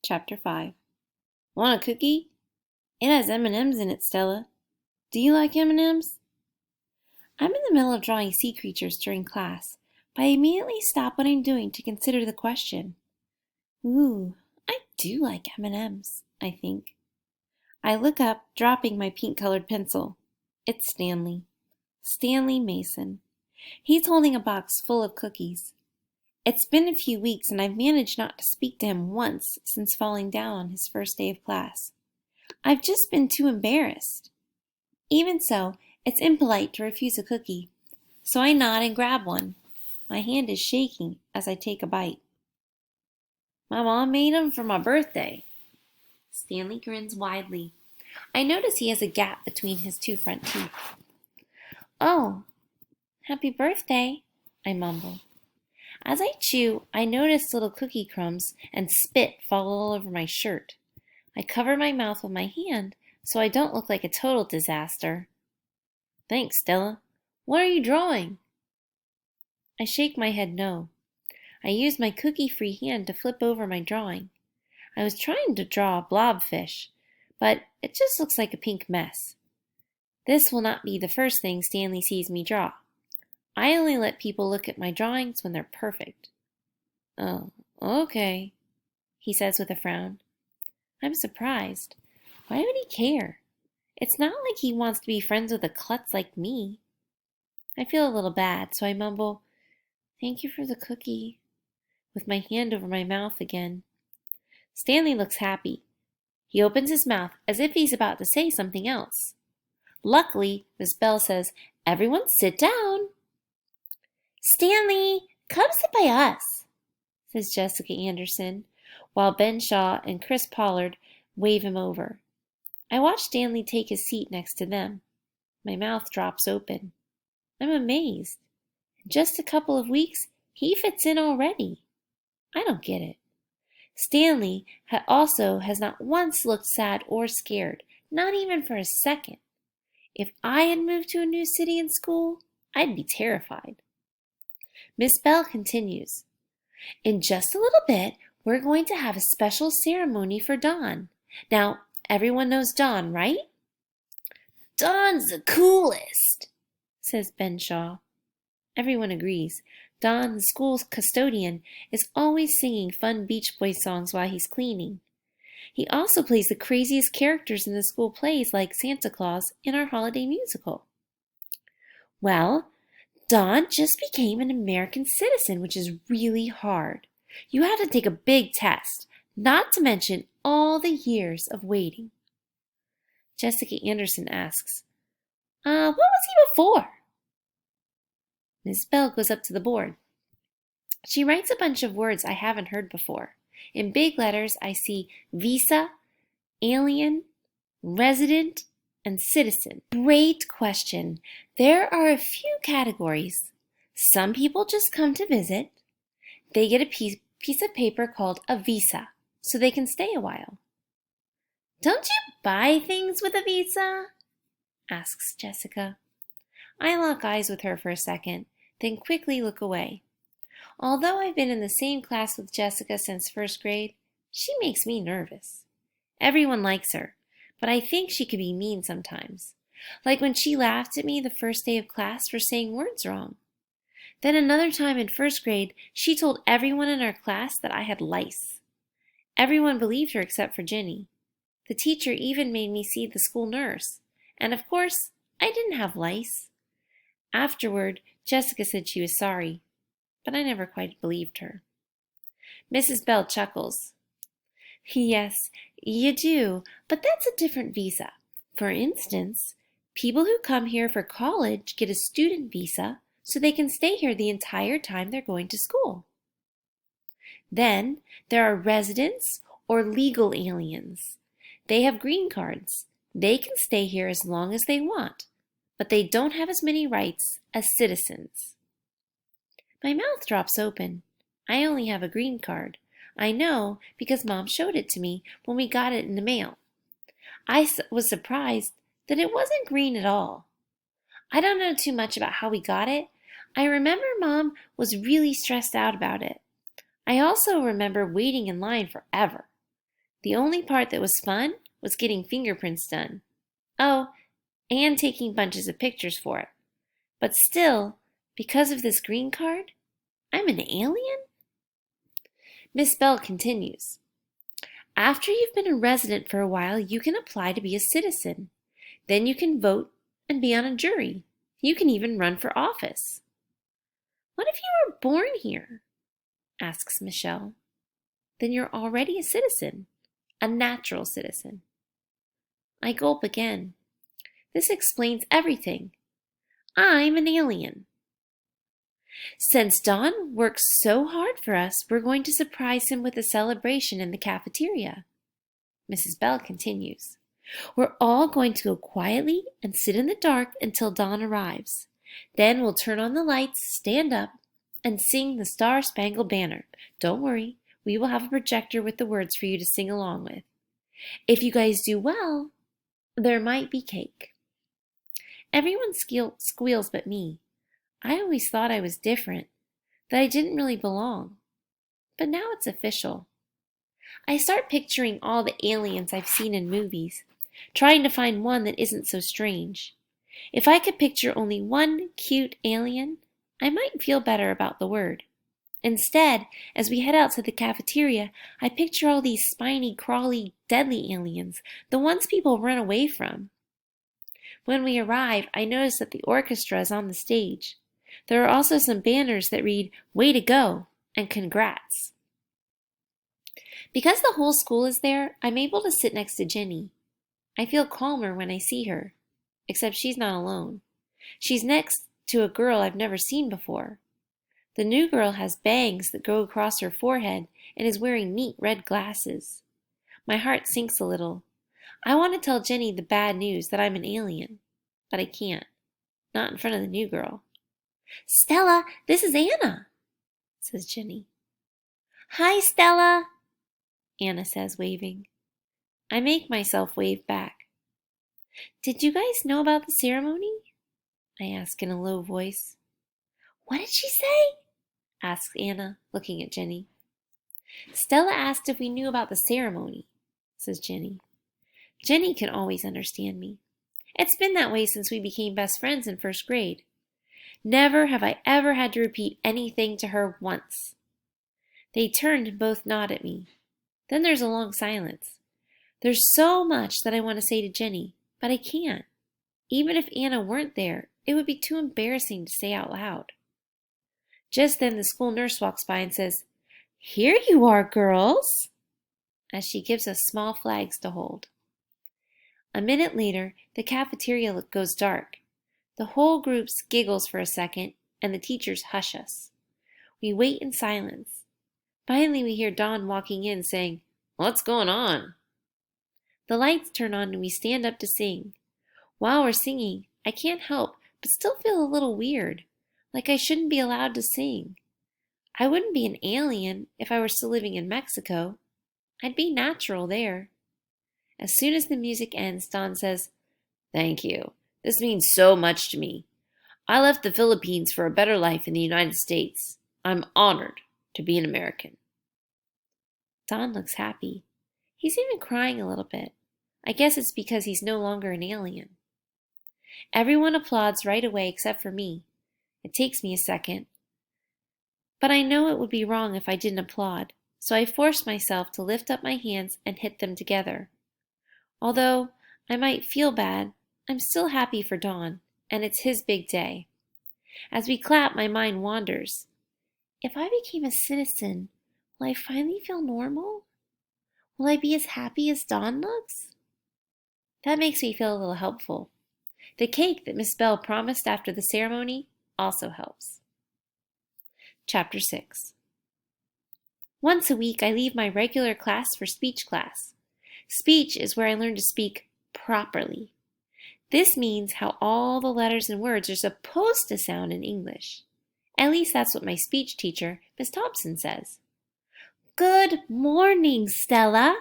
Chapter 5. Want a cookie? It has M&Ms in it, Stella. Do you like M&Ms? I'm in the middle of drawing sea creatures during class, but I immediately stop what I'm doing to consider the question. Ooh, I do like M&Ms, I think. I look up, dropping my pink-colored pencil. It's Stanley. Stanley Mason. He's holding a box full of cookies. It's been a few weeks and I've managed not to speak to him once since falling down on his first day of class. I've just been too embarrassed. Even so, it's impolite to refuse a cookie, so I nod and grab one. My hand is shaking as I take a bite. My mom made them for my birthday. Stanley grins widely. I notice he has a gap between his two front teeth. Oh, happy birthday, I mumble. As I chew, I notice little cookie crumbs and spit fall all over my shirt. I cover my mouth with my hand so I don't look like a total disaster. Thanks, Stella. What are you drawing? I shake my head no. I use my cookie-free hand to flip over my drawing. I was trying to draw a blobfish, but it just looks like a pink mess. This will not be the first thing Stanley sees me draw. I only let people look at my drawings when they're perfect. Oh, okay, he says with a frown. I'm surprised. Why would he care? It's not like he wants to be friends with a klutz like me. I feel a little bad, so I mumble, "Thank you for the cookie," with my hand over my mouth again. Stanley looks happy. He opens his mouth as if he's about to say something else. Luckily, Miss Bell says, "Everyone sit down." "Stanley, come sit by us," says Jessica Anderson, while Ben Shaw and Chris Pollard wave him over. I watch Stanley take his seat next to them. My mouth drops open. I'm amazed. In just a couple of weeks, he fits in already. I don't get it. Stanley also has not once looked sad or scared, not even for a second. If I had moved to a new city and school, I'd be terrified. Miss Bell continues, "In just a little bit, we're going to have a special ceremony for Dawn. Now, everyone knows Dawn, right?" "Dawn's the coolest," says Ben Shaw. Everyone agrees. Don, the school's custodian, is always singing fun Beach Boys songs while he's cleaning. He also plays the craziest characters in the school plays like Santa Claus in our holiday musical. Well, Don just became an American citizen, which is really hard. You have to take a big test, not to mention all the years of waiting. Jessica Anderson asks, what was he before?" Miss Bell goes up to the board. She writes a bunch of words I haven't heard before. In big letters, I see visa, alien, resident, and citizen. Great question. There are a few categories. Some people just come to visit. They get a piece of paper called a visa, so they can stay a while. "Don't you buy things with a visa?" asks Jessica. I lock eyes with her for a second, then quickly look away. Although I've been in the same class with Jessica since first grade, she makes me nervous. Everyone likes her, but I think she can be mean sometimes. Like when she laughed at me the first day of class for saying words wrong. Then another time in first grade, she told everyone in our class that I had lice. Everyone believed her except for Ginny. The teacher even made me see the school nurse. And of course, I didn't have lice. Afterward, Jessica said she was sorry, but I never quite believed her. Mrs. Bell chuckles. "Yes, you do, but that's a different visa. For instance, people who come here for college get a student visa so they can stay here the entire time they're going to school. Then there are residents or legal aliens. They have green cards. They can stay here as long as they want, but they don't have as many rights as citizens." My mouth drops open. I only have a green card. I know because Mom showed it to me when we got it in the mail. I was surprised that it wasn't green at all. I don't know too much about how we got it. I remember Mom was really stressed out about it. I also remember waiting in line forever. The only part that was fun was getting fingerprints done. Oh, and taking bunches of pictures for it. But still, because of this green card, I'm an alien? Miss Bell continues. After you've been a resident for a while, you can apply to be a citizen. Then you can vote and be on a jury. You can even run for office. What if you were born here? Asks Michelle. Then you're already a citizen, a natural citizen. I gulp again. This explains everything. I'm an alien. Since Don works so hard for us, we're going to surprise him with a celebration in the cafeteria. Mrs. Bell continues. We're all going to go quietly and sit in the dark until Don arrives. Then we'll turn on the lights, stand up, and sing the Star-Spangled Banner. Don't worry, we will have a projector with the words for you to sing along with. If you guys do well, there might be cake. Everyone squeals but me. I always thought I was different, that I didn't really belong. But now it's official. I start picturing all the aliens I've seen in movies, trying to find one that isn't so strange. If I could picture only one cute alien, I might feel better about the word. Instead, as we head out to the cafeteria, I picture all these spiny, crawly, deadly aliens, the ones people run away from. When we arrive, I notice that the orchestra is on the stage. There are also some banners that read, Way to go, and Congrats. Because the whole school is there, I'm able to sit next to Jenny. I feel calmer when I see her, except she's not alone. She's next to a girl I've never seen before. The new girl has bangs that go across her forehead and is wearing neat red glasses. My heart sinks a little. I want to tell Jenny the bad news that I'm an alien, but I can't. Not in front of the new girl. Stella, this is Anna, says Jenny. Hi, Stella, Anna says, waving. I make myself wave back. Did you guys know about the ceremony? I ask in a low voice. What did she say? Asks Anna, looking at Jenny. Stella asked if we knew about the ceremony, says Jenny. Jenny can always understand me. It's been that way since we became best friends in first grade. Never have I ever had to repeat anything to her once. They turned and both nod at me. Then there's a long silence. There's so much that I want to say to Jenny, but I can't. Even if Anna weren't there, it would be too embarrassing to say out loud. Just then the school nurse walks by and says, Here you are, girls, as she gives us small flags to hold. A minute later, the cafeteria goes dark. The whole group giggles for a second, and the teachers hush us. We wait in silence. Finally, we hear Dawn walking in saying, What's going on? The lights turn on and we stand up to sing. While we're singing, I can't help but still feel a little weird, like I shouldn't be allowed to sing. I wouldn't be an alien if I were still living in Mexico. I'd be natural there. As soon as the music ends, Dawn says, Thank you. This means so much to me. I left the Philippines for a better life in the United States. I'm honored to be an American. Don looks happy. He's even crying a little bit. I guess it's because he's no longer an alien. Everyone applauds right away except for me. It takes me a second. But I know it would be wrong if I didn't applaud, so I force myself to lift up my hands and hit them together. Although I might feel bad, I'm still happy for Don, and it's his big day. As we clap, my mind wanders. If I became a citizen, will I finally feel normal? Will I be as happy as Don looks? That makes me feel a little helpful. The cake that Miss Bell promised after the ceremony also helps. Chapter 6. Once a week, I leave my regular class for speech class. Speech is where I learn to speak properly. This means how all the letters and words are supposed to sound in English. At least that's what my speech teacher, Miss Thompson, says. Good morning, Stella,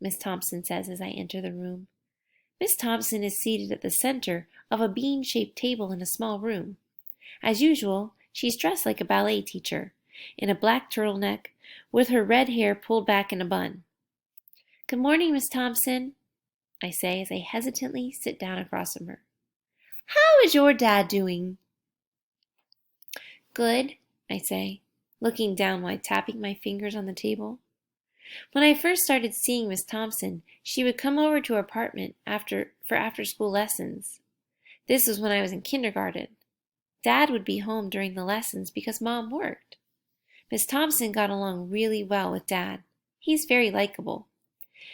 Miss Thompson says as I enter the room. Miss Thompson is seated at the center of a bean-shaped table in a small room. As usual, she's dressed like a ballet teacher, in a black turtleneck, with her red hair pulled back in a bun. Good morning, Miss Thompson, I say as I hesitantly sit down across from her. How is your dad doing? Good, I say, looking down while tapping my fingers on the table. When I first started seeing Miss Thompson, she would come over to our apartment for after-school lessons. This was when I was in kindergarten. Dad would be home during the lessons because Mom worked. Miss Thompson got along really well with Dad. He's very likable.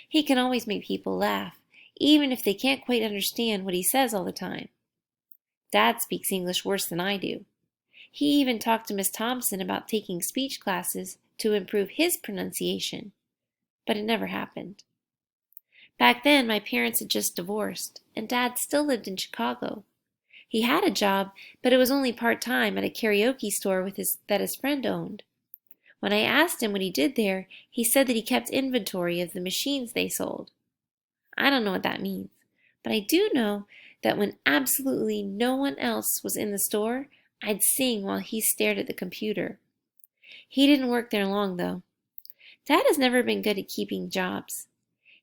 He can always make people laugh, even if they can't quite understand what he says all the time. Dad speaks English worse than I do. He even talked to Miss Thompson about taking speech classes to improve his pronunciation, but it never happened. Back then, my parents had just divorced, and Dad still lived in Chicago. He had a job, but it was only part-time at a karaoke store that his friend owned. When I asked him what he did there, he said that he kept inventory of the machines they sold. I don't know what that means, but I do know that when absolutely no one else was in the store, I'd sing while he stared at the computer. He didn't work there long, though. Dad has never been good at keeping jobs.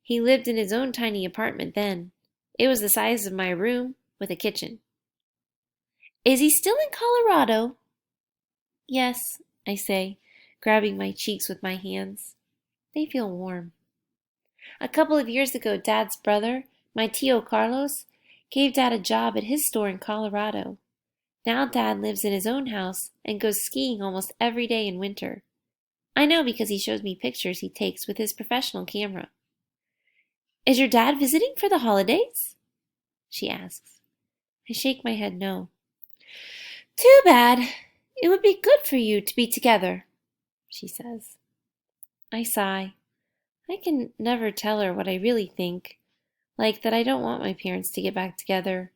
He lived in his own tiny apartment then. It was the size of my room with a kitchen. Is he still in Colorado? Yes, I say, grabbing my cheeks with my hands. They feel warm. A couple of years ago, Dad's brother, my Tio Carlos, gave Dad a job at his store in Colorado. Now Dad lives in his own house and goes skiing almost every day in winter. I know because he shows me pictures he takes with his professional camera. Is your dad visiting for the holidays? She asks. I shake my head no. Too bad. It would be good for you to be together, she says. I sigh. I can never tell her what I really think, like that I don't want my parents to get back together,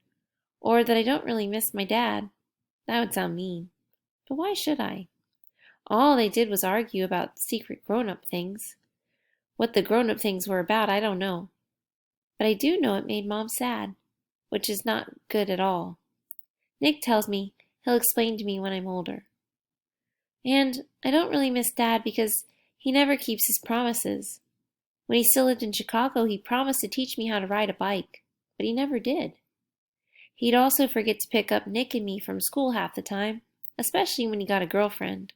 or that I don't really miss my dad. That would sound mean. But why should I? All they did was argue about secret grown-up things. What the grown-up things were about, I don't know. But I do know it made Mom sad, which is not good at all. Nick tells me he'll explain to me when I'm older. And I don't really miss Dad because he never keeps his promises. When he still lived in Chicago, he promised to teach me how to ride a bike, but he never did. He'd also forget to pick up Nick and me from school half the time, especially when he got a girlfriend.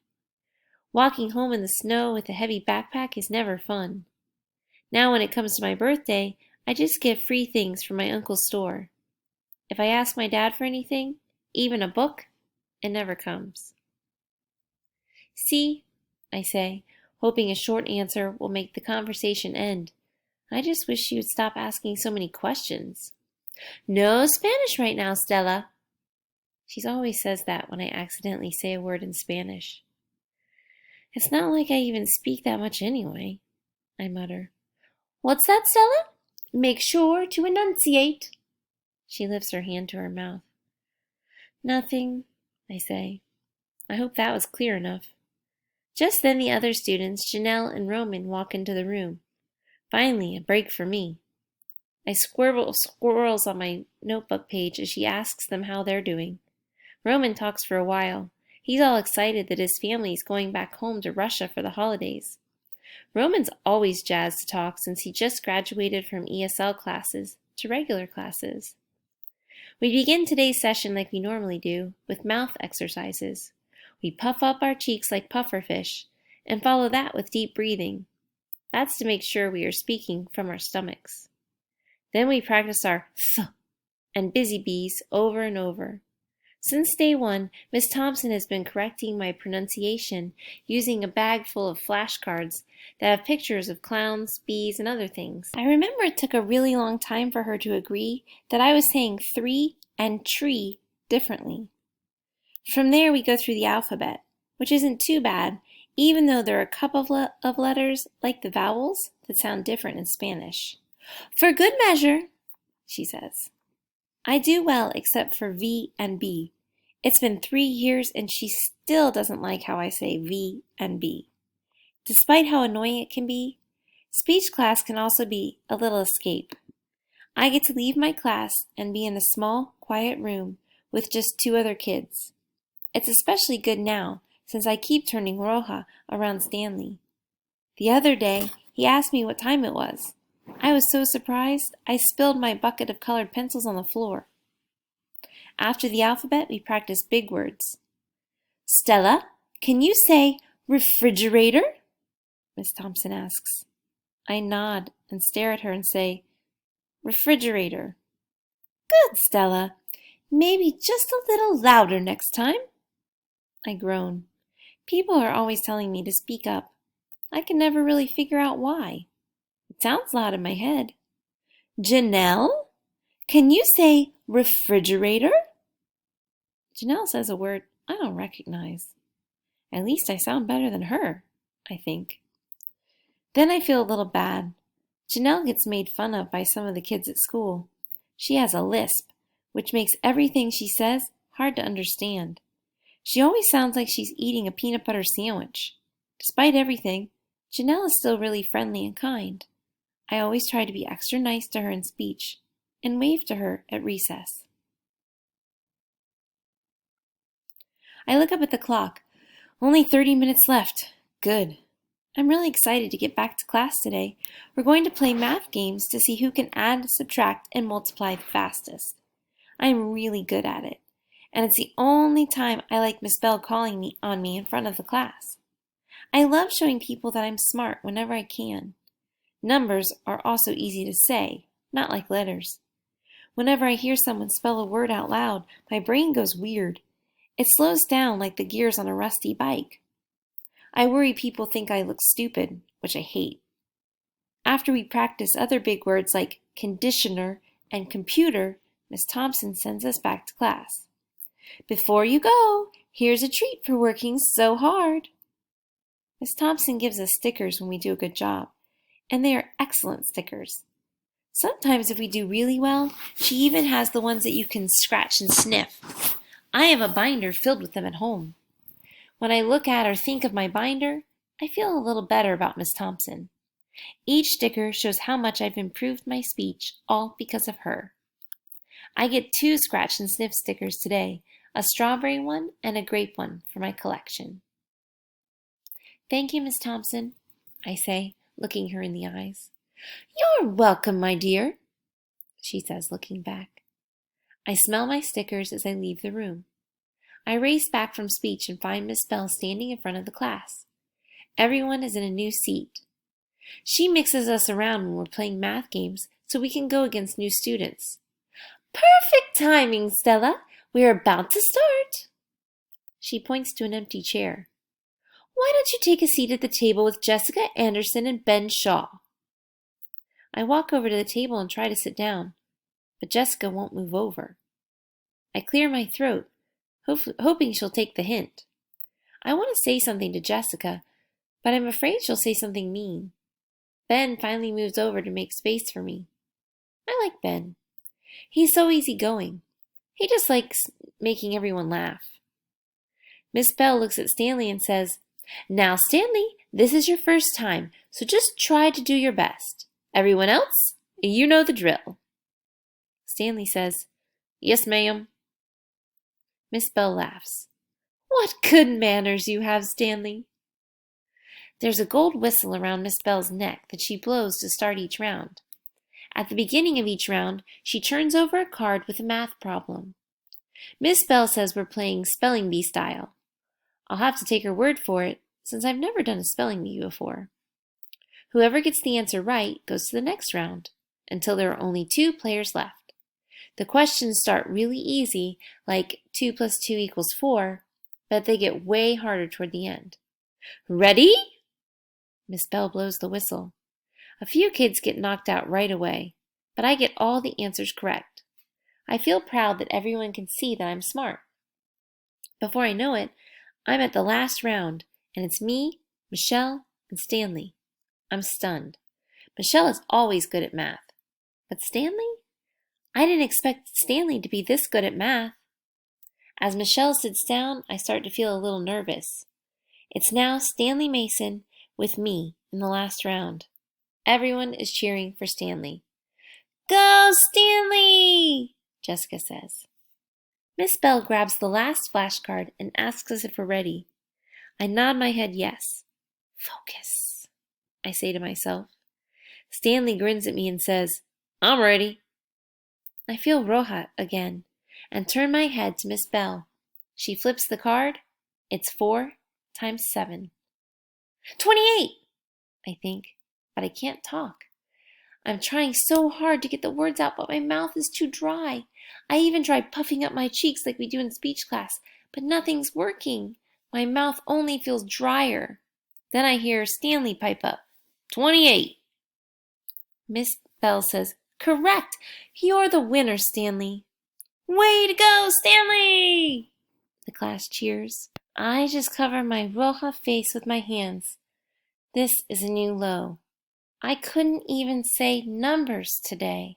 Walking home in the snow with a heavy backpack is never fun. Now when it comes to my birthday, I just get free things from my uncle's store. If I ask my dad for anything, even a book, it never comes. See, I say, hoping a short answer will make the conversation end. I just wish she would stop asking so many questions. No Spanish right now, Stella. She always says that when I accidentally say a word in Spanish. It's not like I even speak that much anyway, I mutter. What's that, Stella? Make sure to enunciate. She lifts her hand to her mouth. Nothing, I say. I hope that was clear enough. Just then the other students, Janelle and Roman, walk into the room. Finally, a break for me. I squirrel squirrels on my notebook page as she asks them how they're doing. Roman talks for a while. He's all excited that his family is going back home to Russia for the holidays. Roman's always jazzed to talk since he just graduated from ESL classes to regular classes. We begin today's session like we normally do, with mouth exercises. We puff up our cheeks like pufferfish, and follow that with deep breathing. That's to make sure we are speaking from our stomachs. Then we practice our th and busy bees over and over. Since day one, Miss Thompson has been correcting my pronunciation using a bag full of flashcards that have pictures of clowns, bees, and other things. I remember it took a really long time for her to agree that I was saying three and tree differently. From there, we go through the alphabet, which isn't too bad, even though there are a couple of letters, like the vowels, that sound different in Spanish. For good measure, she says. I do well except for V and B. It's been 3 years and she still doesn't like how I say V and B. Despite how annoying it can be, speech class can also be a little escape. I get to leave my class and be in a small, quiet room with just 2 other kids. It's especially good now since I keep turning Roja around Stanley. The other day, he asked me what time it was. I was so surprised, I spilled my bucket of colored pencils on the floor. After the alphabet, we practiced big words. Stella, can you say refrigerator? Miss Thompson asks. I nod and stare at her and say, refrigerator. Good, Stella. Maybe just a little louder next time. I groan. People are always telling me to speak up. I can never really figure out why. It sounds loud in my head. Janelle, can you say refrigerator? Janelle says a word I don't recognize. At least I sound better than her, I think. Then I feel a little bad. Janelle gets made fun of by some of the kids at school. She has a lisp, which makes everything she says hard to understand. She always sounds like she's eating a peanut butter sandwich. Despite everything, Janelle is still really friendly and kind. I always try to be extra nice to her in speech and wave to her at recess. I look up at the clock. Only 30 minutes left. Good. I'm really excited to get back to class today. We're going to play math games to see who can add, subtract, and multiply the fastest. I'm really good at it, and it's the only time I like Miss Bell calling on me in front of the class. I love showing people that I'm smart whenever I can. Numbers are also easy to say, not like letters. Whenever I hear someone spell a word out loud, my brain goes weird. It slows down like the gears on a rusty bike. I worry people think I look stupid, which I hate. After we practice other big words like conditioner and computer, Miss Thompson sends us back to class. Before you go, here's a treat for working so hard. Miss Thompson gives us stickers when we do a good job, and they are excellent stickers. Sometimes if we do really well, she even has the ones that you can scratch and sniff. I have a binder filled with them at home. When I look at or think of my binder, I feel a little better about Miss Thompson. Each sticker shows how much I've improved my speech, all because of her. I get 2 scratch and sniff stickers today, a strawberry one and a grape one for my collection. Thank you, Miss Thompson, I say, looking her in the eyes. You're welcome, my dear, she says, looking back. I smell my stickers as I leave the room. I race back from speech and find Miss Bell standing in front of the class. Everyone is in a new seat. She mixes us around when we're playing math games so we can go against new students. Perfect timing, Stella. We're about to start. She points to an empty chair. Why don't you take a seat at the table with Jessica Anderson and Ben Shaw? I walk over to the table and try to sit down, but Jessica won't move over. I clear my throat, hoping she'll take the hint. I want to say something to Jessica, but I'm afraid she'll say something mean. Ben finally moves over to make space for me. I like Ben. He's so easygoing. He just likes making everyone laugh. Miss Bell looks at Stanley and says, Now, Stanley, this is your first time, so just try to do your best. Everyone else, you know the drill. Stanley says, Yes, ma'am. Miss Bell laughs. What good manners you have, Stanley. There's a gold whistle around Miss Bell's neck that she blows to start each round. At the beginning of each round, she turns over a card with a math problem. Miss Bell says we're playing spelling bee style. I'll have to take her word for it, since I've never done a spelling bee before. Whoever gets the answer right goes to the next round, until there are only 2 players left. The questions start really easy, like 2 plus 2 equals 4, but they get way harder toward the end. Ready? Miss Bell blows the whistle. A few kids get knocked out right away, but I get all the answers correct. I feel proud that everyone can see that I'm smart. Before I know it, I'm at the last round, and it's me, Michelle, and Stanley. I'm stunned. Michelle is always good at math. But Stanley? I didn't expect Stanley to be this good at math. As Michelle sits down, I start to feel a little nervous. It's now Stanley Mason with me in the last round. Everyone is cheering for Stanley. Go, Stanley! Jessica says. Miss Bell grabs the last flashcard and asks us if we're ready. I nod my head yes. Focus, I say to myself. Stanley grins at me and says, I'm ready. I feel roja again and turn my head to Miss Bell. She flips the card. It's 4 times 7. 28, I think, but I can't talk. I'm trying so hard to get the words out, but my mouth is too dry. I even tried puffing up my cheeks like we do in speech class, but nothing's working. My mouth only feels drier. Then I hear Stanley pipe up, 28. Miss Bell says, correct! You're the winner, Stanley. Way to go, Stanley! The class cheers. I just cover my roja face with my hands. This is a new low. I couldn't even say numbers today.